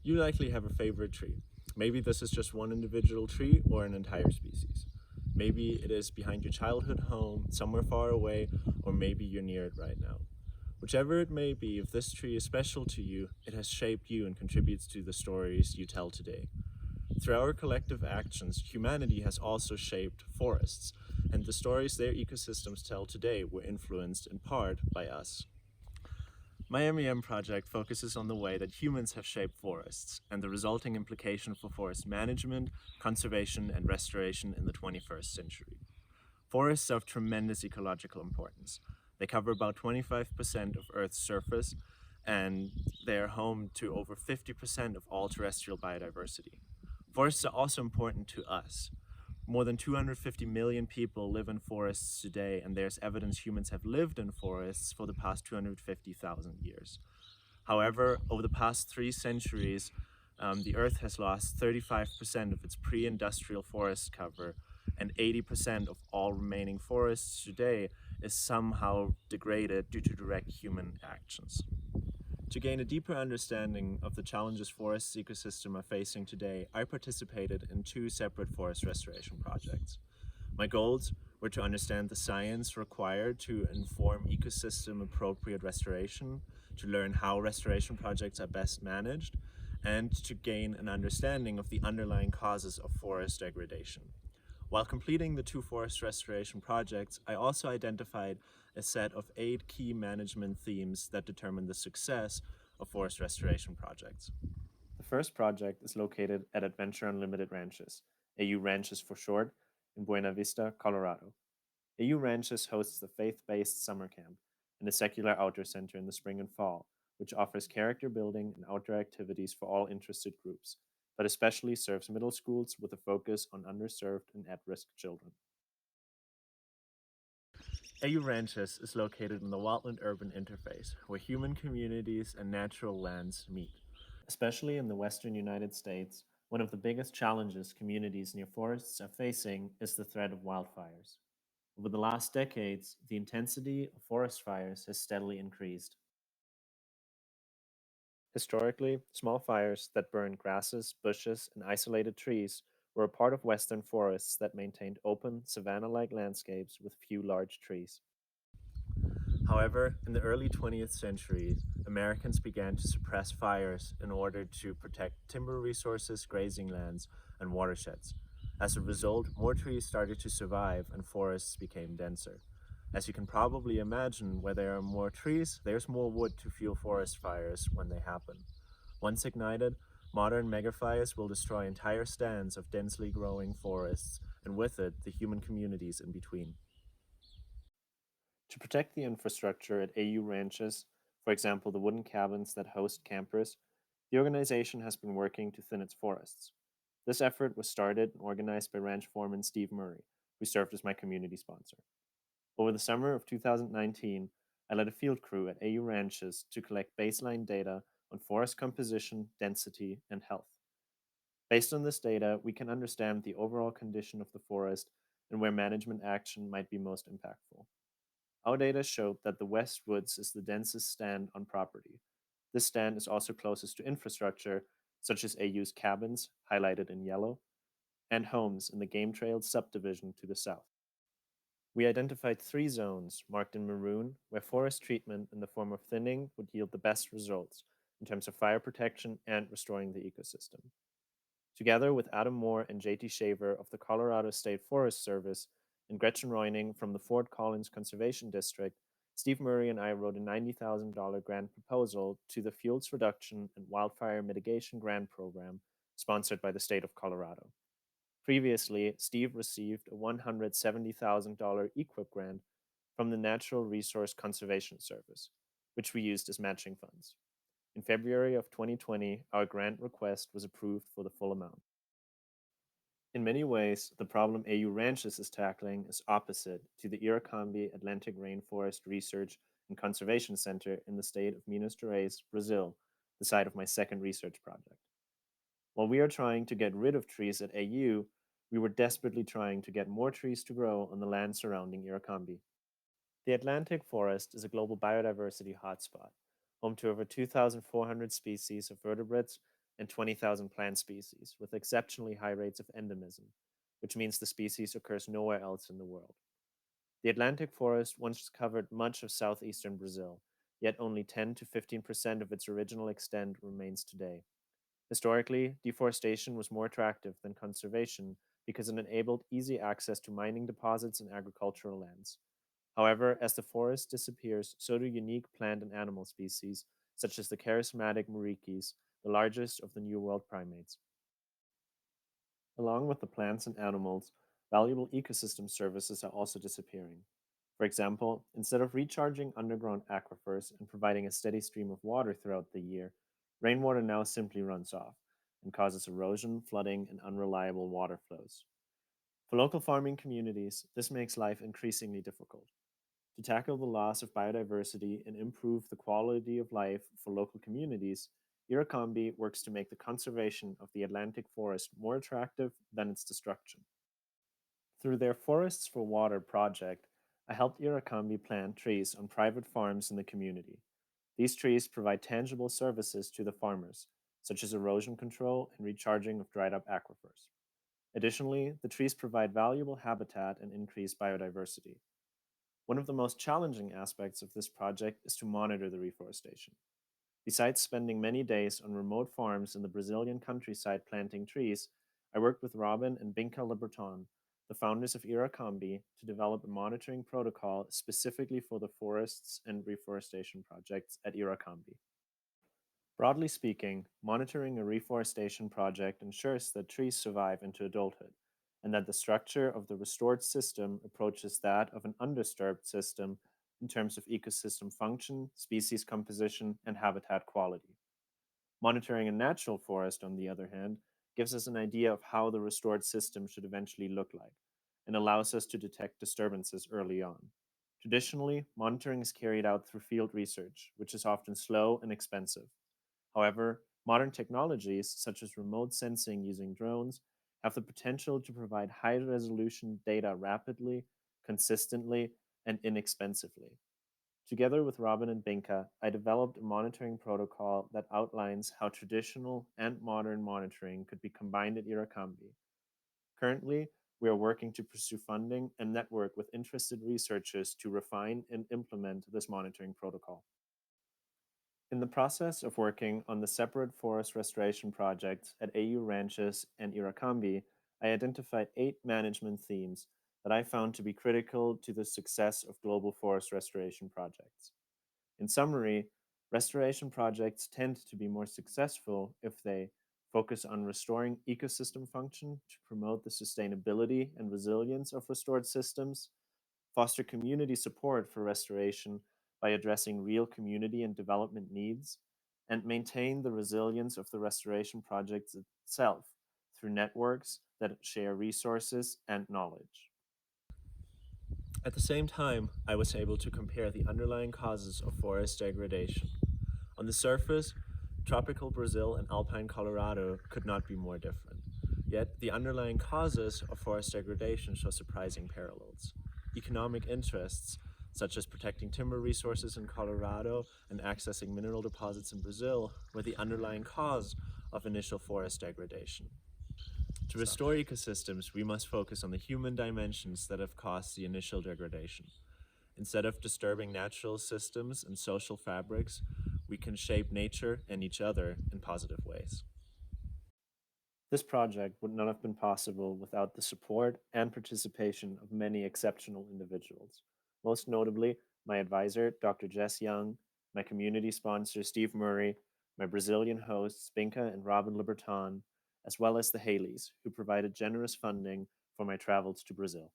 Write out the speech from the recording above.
You likely have a favorite tree. Maybe this is just one individual tree or an entire species. Maybe it is behind your childhood home, somewhere far away, or maybe you're near it right now. Whichever it may be, if this tree is special to you, it has shaped you and contributes to the stories you tell today. Through our collective actions, humanity has also shaped forests, and the stories their ecosystems tell today were influenced in part by us. My MEM project focuses on the way that humans have shaped forests and the resulting implication for forest management, conservation, and restoration in the 21st century. Forests are of tremendous ecological importance. They cover about 25% of Earth's surface, and they are home to over 50% of all terrestrial biodiversity. Forests are also important to us. More than 250 million people live in forests today, and there's evidence humans have lived in forests for the past 250,000 years. However, over the past 3 centuries, the Earth has lost 35% of its pre industrial forest cover, and 80% of all remaining forests today is somehow degraded due to direct human actions. To gain a deeper understanding of the challenges forest ecosystem are facing today, I participated in two separate forest restoration projects. My goals were to understand the science required to inform ecosystem appropriate restoration, to learn how restoration projects are best managed, and to gain an understanding of the underlying causes of forest degradation. While completing the two forest restoration projects, I also identified a set of 8 key management themes that determine the success of forest restoration projects. The first project is located at Adventure Unlimited Ranches, AU Ranches for short, in Buena Vista, Colorado. AU Ranches hosts a faith-based summer camp and a secular outdoor center in the spring and fall, which offers character building and outdoor activities for all interested groups, but especially serves middle schools with a focus on underserved and at-risk children. AU Ranches is located in the wildland-urban interface, where human communities and natural lands meet. Especially in the western United States, one of the biggest challenges communities near forests are facing is the threat of wildfires. Over the last decades, the intensity of forest fires has steadily increased. Historically, small fires that burned grasses, bushes, and isolated trees were a part of western forests that maintained open, savanna like landscapes with few large trees. However, in the early 20th century, Americans began to suppress fires in order to protect timber resources, grazing lands, and watersheds. As a result, more trees started to survive and forests became denser. As you can probably imagine, where there are more trees, there's more wood to fuel forest fires when they happen. Once ignited, modern megafires will destroy entire stands of densely growing forests, and with it, the human communities in between. To protect the infrastructure at AU ranches, for example, the wooden cabins that host campers, the organization has been working to thin its forests. This effort was started and organized by ranch foreman Steve Murray, who served as my community sponsor. Over the summer of 2019, I led a field crew at AU ranches to collect baseline data on forest composition, density, and health. Based on this data, we can understand the overall condition of the forest and where management action might be most impactful. Our data showed that the West Woods is the densest stand on property. This stand is also closest to infrastructure, such as AU's cabins, highlighted in yellow, and homes in the Game Trails subdivision to the south. We identified 3 zones, marked in maroon, where forest treatment in the form of thinning would yield the best results in terms of fire protection and restoring the ecosystem. Together with Adam Moore and JT Shaver of the Colorado State Forest Service and Gretchen Roining from the Fort Collins Conservation District, Steve Murray and I wrote a $90,000 grant proposal to the Fuels Reduction and Wildfire Mitigation Grant Program sponsored by the state of Colorado. Previously, Steve received a $170,000 EQIP grant from the Natural Resource Conservation Service, which we used as matching funds. In February of 2020, our grant request was approved for the full amount. In many ways, the problem AU Ranches is tackling is opposite to the Iracambi Atlantic Rainforest Research and Conservation Center in the state of Minas Gerais, Brazil, the site of my second research project. While we are trying to get rid of trees at AU, we were desperately trying to get more trees to grow on the land surrounding Iracambi. The Atlantic forest is a global biodiversity hotspot, home to over 2,400 species of vertebrates and 20,000 plant species, with exceptionally high rates of endemism, which means the species occurs nowhere else in the world. The Atlantic forest once covered much of southeastern Brazil, yet only 10 to 15% of its original extent remains today. Historically, deforestation was more attractive than conservation because it enabled easy access to mining deposits and agricultural lands. However, as the forest disappears, so do unique plant and animal species, such as the charismatic muriquis, the largest of the New World primates. Along with the plants and animals, valuable ecosystem services are also disappearing. For example, instead of recharging underground aquifers and providing a steady stream of water throughout the year, rainwater now simply runs off and causes erosion, flooding, and unreliable water flows. For local farming communities, this makes life increasingly difficult. To tackle the loss of biodiversity and improve the quality of life for local communities, Iracombi works to make the conservation of the Atlantic forest more attractive than its destruction. Through their Forests for Water project, I helped Iracombi plant trees on private farms in the community. These trees provide tangible services to the farmers, such as erosion control and recharging of dried up aquifers. Additionally, the trees provide valuable habitat and increase biodiversity. One of the most challenging aspects of this project is to monitor the reforestation. Besides spending many days on remote farms in the Brazilian countryside planting trees, I worked with Robin and Binka Liberton, the founders of Iracombi, to develop a monitoring protocol specifically for the forests and reforestation projects at Iracombi. Broadly speaking, monitoring a reforestation project ensures that trees survive into adulthood and that the structure of the restored system approaches that of an undisturbed system in terms of ecosystem function, species composition, and habitat quality. Monitoring a natural forest, on the other hand, gives us an idea of how the restored system should eventually look like and allows us to detect disturbances early on. Traditionally, monitoring is carried out through field research, which is often slow and expensive. However, modern technologies such as remote sensing using drones have the potential to provide high resolution data rapidly, consistently, and inexpensively. Together with Robin and Binka, I developed a monitoring protocol that outlines how traditional and modern monitoring could be combined at Iracombi. Currently, we are working to pursue funding and network with interested researchers to refine and implement this monitoring protocol. In the process of working on the separate forest restoration projects at AU Ranches and Iracombi, I identified 8 management themes that I found to be critical to the success of global forest restoration projects. In summary, restoration projects tend to be more successful if they focus on restoring ecosystem function to promote the sustainability and resilience of restored systems, foster community support for restoration by addressing real community and development needs, and maintain the resilience of the restoration projects itself through networks that share resources and knowledge. At the same time, I was able to compare the underlying causes of forest degradation. On the surface, tropical Brazil and alpine Colorado could not be more different. Yet, the underlying causes of forest degradation show surprising parallels. Economic interests, such as protecting timber resources in Colorado and accessing mineral deposits in Brazil, were the underlying cause of initial forest degradation. To restore ecosystems, we must focus on the human dimensions that have caused the initial degradation. Instead of disturbing natural systems and social fabrics, we can shape nature and each other in positive ways. This project would not have been possible without the support and participation of many exceptional individuals, most notably my advisor, Dr. Jess Young, my community sponsor, Steve Murray, my Brazilian hosts, Binka and Robin Liberton, as well as the Haleys, who provided generous funding for my travels to Brazil.